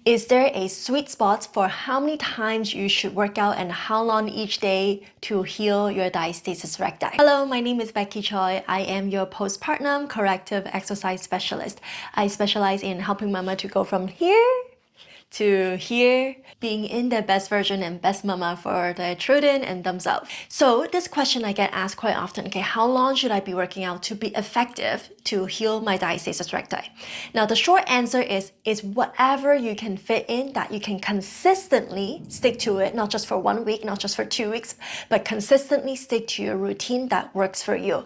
Is there a sweet spot for how many times you should work out and how long each day to heal your diastasis recti? Hello, my name is Becky Choi. I am your postpartum corrective exercise specialist. I specialize in helping mama to go from here to here, being in their best version and best mama for their children and themselves. So this question I get asked quite often, okay, how long should I be working out to be effective to heal my diastasis recti? Now the short answer is whatever you can fit in that you can consistently stick to it, not just for 1 week, not just for 2 weeks, but consistently stick to your routine that works for you.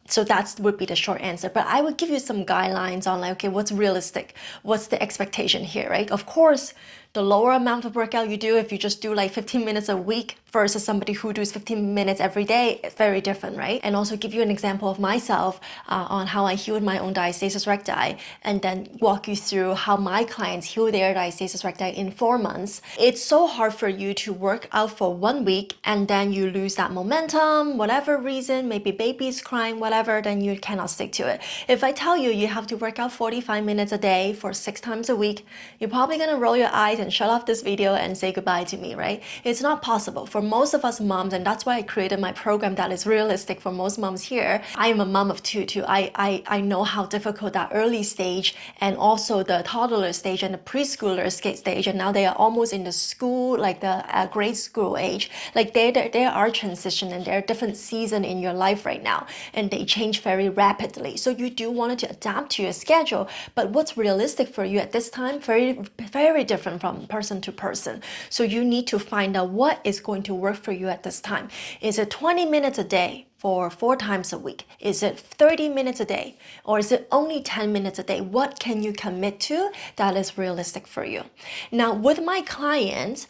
So that would be the short answer. But I would give you some guidelines on like, okay, what's realistic? What's the expectation here, right? Of course, the lower amount of workout you do, if you just do like 15 minutes a week versus somebody who does 15 minutes every day, it's very different, right? And also give you an example of myself on how I healed my own diastasis recti, and then walk you through how my clients heal their diastasis recti in 4 months. It's so hard for you to work out for 1 week and then you lose that momentum, whatever reason, maybe baby's crying, whatever, then you cannot stick to it. If I tell you you have to work out 45 minutes a day for 6 times a week, you're probably gonna roll your eyes and shut off this video and say goodbye to me, right? It's not possible for most of us moms, and that's why I created my program that is realistic for most moms here. I am a mom of two too. I know how difficult that early stage and also the toddler stage and the preschooler stage, and now they are almost in the school, like the grade school age. Like they are transition and they're a different season in your life right now, and they change very rapidly. So you do want to adapt to your schedule, but what's realistic for you at this time, very different from person to person. So you need to find out what is going to work for you at this time. Is it 20 minutes a day for 4 times a week? Is it 30 minutes a day? Or is it only 10 minutes a day? What can you commit to that is realistic for you? Now, with my clients,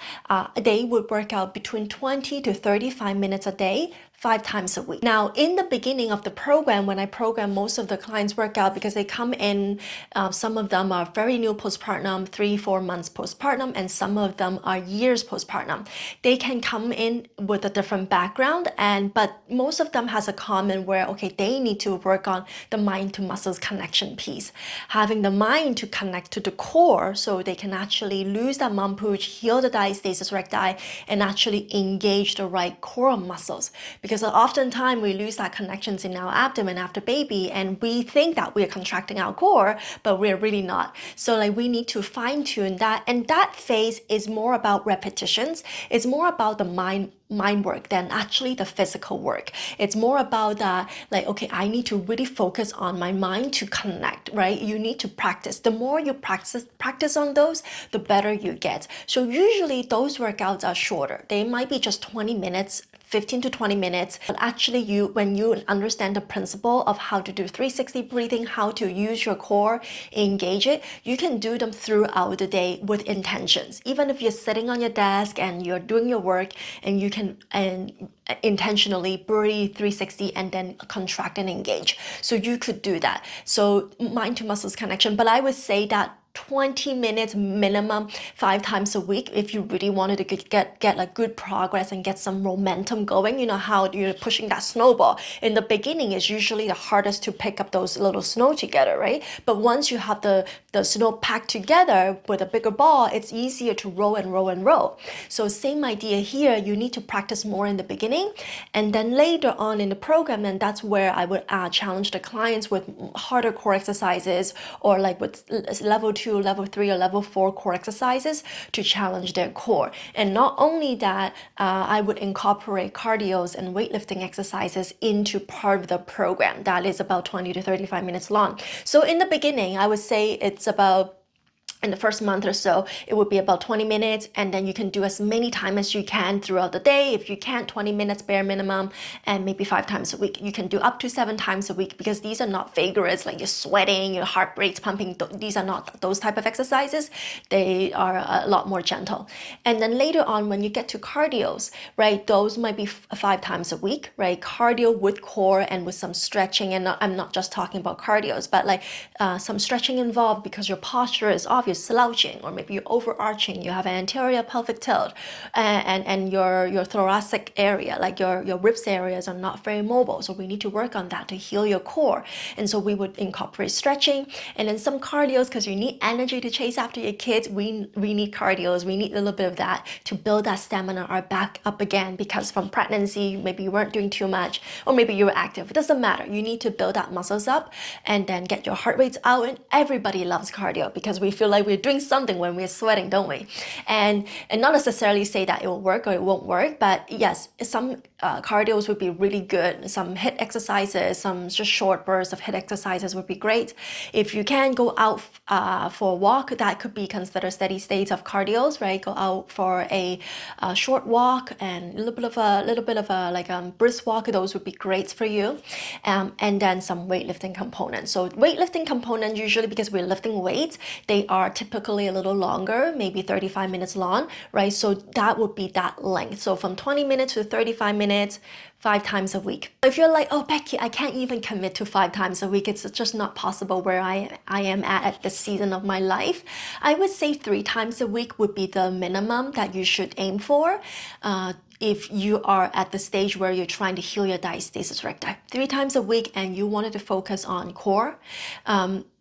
they would work out between 20 to 35 minutes a day, 5 times a week. Now, in the beginning of the program, when I program most of the clients workout, because they come in, some of them are very new postpartum, 3-4 months postpartum, and some of them are years postpartum. They can come in with a different background, but most of them has a common where, okay, they need to work on the mind to muscles connection piece. Having the mind to connect to the core so they can actually lose that mom pooch, heal the diastasis recti, and actually engage the right core muscles. Because oftentimes we lose that connections in our abdomen after baby, and we think that we're contracting our core, but we're really not. So like we need to fine tune that, and that phase is more about repetitions. It's more about the mind work than actually the physical work. It's more about that, like, okay, I need to really focus on my mind to connect, right? You need to practice. The more you practice on those, the better you get. So usually those workouts are shorter. They might be just 20 minutes, 15 to 20 minutes. But actually when you understand the principle of how to do 360 breathing, how to use your core, engage it, you can do them throughout the day with intentions. Even if you're sitting on your desk and you're doing your work, and you can intentionally breathe 360 and then contract and engage. So you could do that. So mind to muscles connection. But I would say that 20 minutes minimum 5 times a week if you really wanted to get like good progress and get some momentum going. You know how you're pushing that snowball. In the beginning, it's usually the hardest to pick up those little snow together, right? But once you have the snow packed together with a bigger ball, it's easier to roll and roll and roll. So same idea here. You need to practice more in the beginning, and then later on in the program, and that's where I would challenge the clients with harder core exercises, or like with level 2, level 3, or level 4 core exercises to challenge their core. And not only that, I would incorporate cardios and weightlifting exercises into part of the program that is about 20 to 35 minutes long. So in the beginning, I would say it's about, in the first month or so, it would be about 20 minutes, and then you can do as many times as you can throughout the day. If you can't, 20 minutes bare minimum, and maybe 5 times a week. You can do up to 7 times a week, because these are not vigorous, like you're sweating, your heart rate's pumping. These are not those type of exercises. They are a lot more gentle. And then later on, when you get to cardios, right, those might be 5 times a week, right? Cardio with core and with some stretching, and I'm not just talking about cardios, but like some stretching involved, because your posture is obvious you're slouching, or maybe you're overarching, you have an anterior pelvic tilt, and your thoracic area, like your ribs areas are not very mobile. So we need to work on that to heal your core. And so we would incorporate stretching and then some cardios, because you need energy to chase after your kids. We need cardios. We need a little bit of that to build that stamina or back up again, because from pregnancy, maybe you weren't doing too much, or maybe you were active. It doesn't matter. You need to build that muscles up and then get your heart rates out. And everybody loves cardio because we feel like we're doing something when we're sweating, don't we? And not necessarily say that it will work or it won't work, but yes, some cardios would be really good. Some HIIT exercises, some just short bursts of HIIT exercises would be great. If you can go out for a walk, that could be considered steady states of cardios, right? Go out for a short walk and a little bit of a brisk walk. Those would be great for you. And then some weightlifting components. So weightlifting components, usually because we're lifting weights, they are typically a little longer, maybe 35 minutes long, right? So that would be that length. So from 20 minutes to 35 minutes, 5 times a week. If you're like, oh, Becky, I can't even commit to 5 times a week, it's just not possible where I am at this season of my life, I would say 3 times a week would be the minimum that you should aim for. If you are at the stage where you're trying to heal your diastasis recti. 3 times a week and you wanted to focus on core.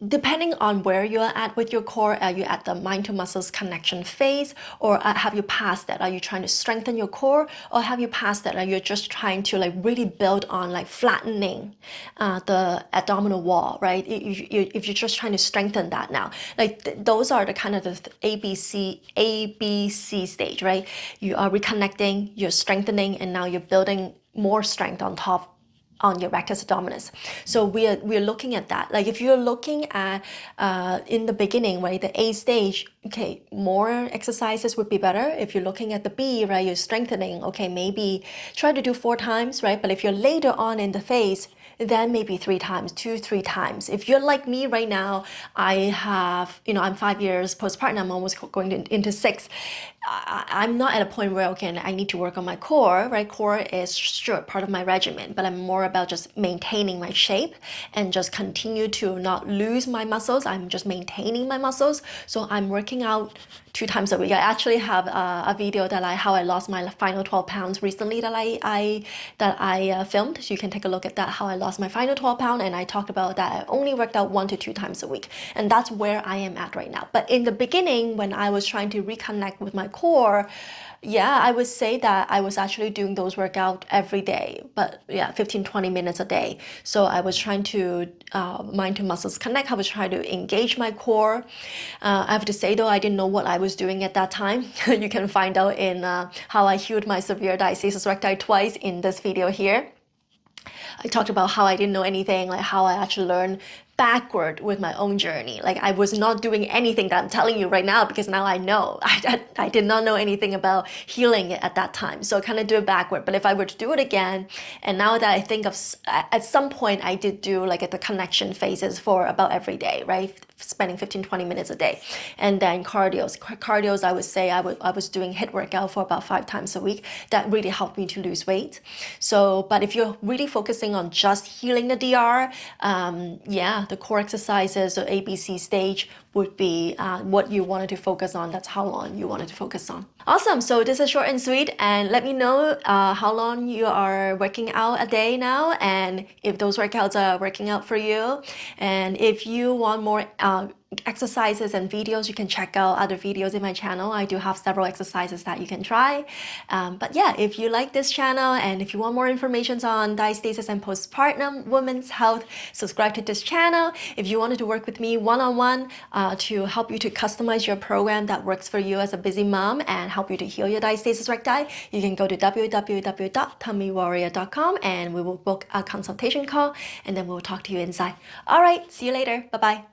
Depending on where you're at with your core, are you at the mind to muscles connection phase, or have you passed that? Are you trying to strengthen your core, or have you passed that? Are you just trying to like really build on like flattening the abdominal wall, right? If you're just trying to strengthen that now, like those are the kind of the ABC stage, right? You are reconnecting, you're strengthening, and now you're building more strength on top on your rectus abdominis. So we're looking at that. Like if you're looking at in the beginning, right, the A stage, okay, more exercises would be better. If you're looking at the B, right, you're strengthening, okay, maybe try to do 4 times, right? But if you're later on in the phase, then maybe 3 times, 2-3 times. If you're like me right now, I have, I'm 5 years postpartum, I'm almost going into 6. I'm not at a point where, okay, I need to work on my core, right? Core is sure part of my regimen, but I'm more about just maintaining my shape and just continue to not lose my muscles. I'm just maintaining my muscles. So I'm working out 2 times a week. I actually have a video that how I lost my final 12 pounds recently that I filmed. So you can take a look at that, how I lost my final 12 pounds. And I talked about that I only worked out 1 to 2 times a week. And that's where I am at right now. But in the beginning, when I was trying to reconnect with my core, yeah, I would say that I was actually doing those workouts every day, but yeah, 15-20 minutes a day. So I was trying to mind to muscles connect. I was trying to engage my core. I have to say though, I didn't know what I was doing at that time. You can find out in how I healed my severe diastasis recti twice in this video here. I talked about how I didn't know anything, like how I actually learned backward with my own journey. Like I was not doing anything that I'm telling you right now, because now I know. I did not know anything about healing it at that time. So I kind of do it backward. But if I were to do it again, and now that I think of, at some point I did do like at the connection phases for about every day, right? Spending 15-20 minutes a day. And then cardios, I would say I was doing HIIT workout for about 5 times a week. That really helped me to lose weight. So, but if you're really focusing on just healing the DR, yeah, the core exercises or ABC stage would be what you wanted to focus on. That's how long you wanted to focus on. Awesome. So this is short and sweet, and let me know how long you are working out a day now, and if those workouts are working out for you. And if you want more exercises and videos, you can check out other videos in my channel. I do have several exercises that you can try. But yeah, if you like this channel and if you want more information on diastasis and postpartum women's health, subscribe to this channel. If you wanted to work with me one-on-one to help you to customize your program that works for you as a busy mom and help you to heal your diastasis recti, you can go to www.tummywarrior.com and we will book a consultation call, and then we'll talk to you inside. All right, see you later. Bye-bye.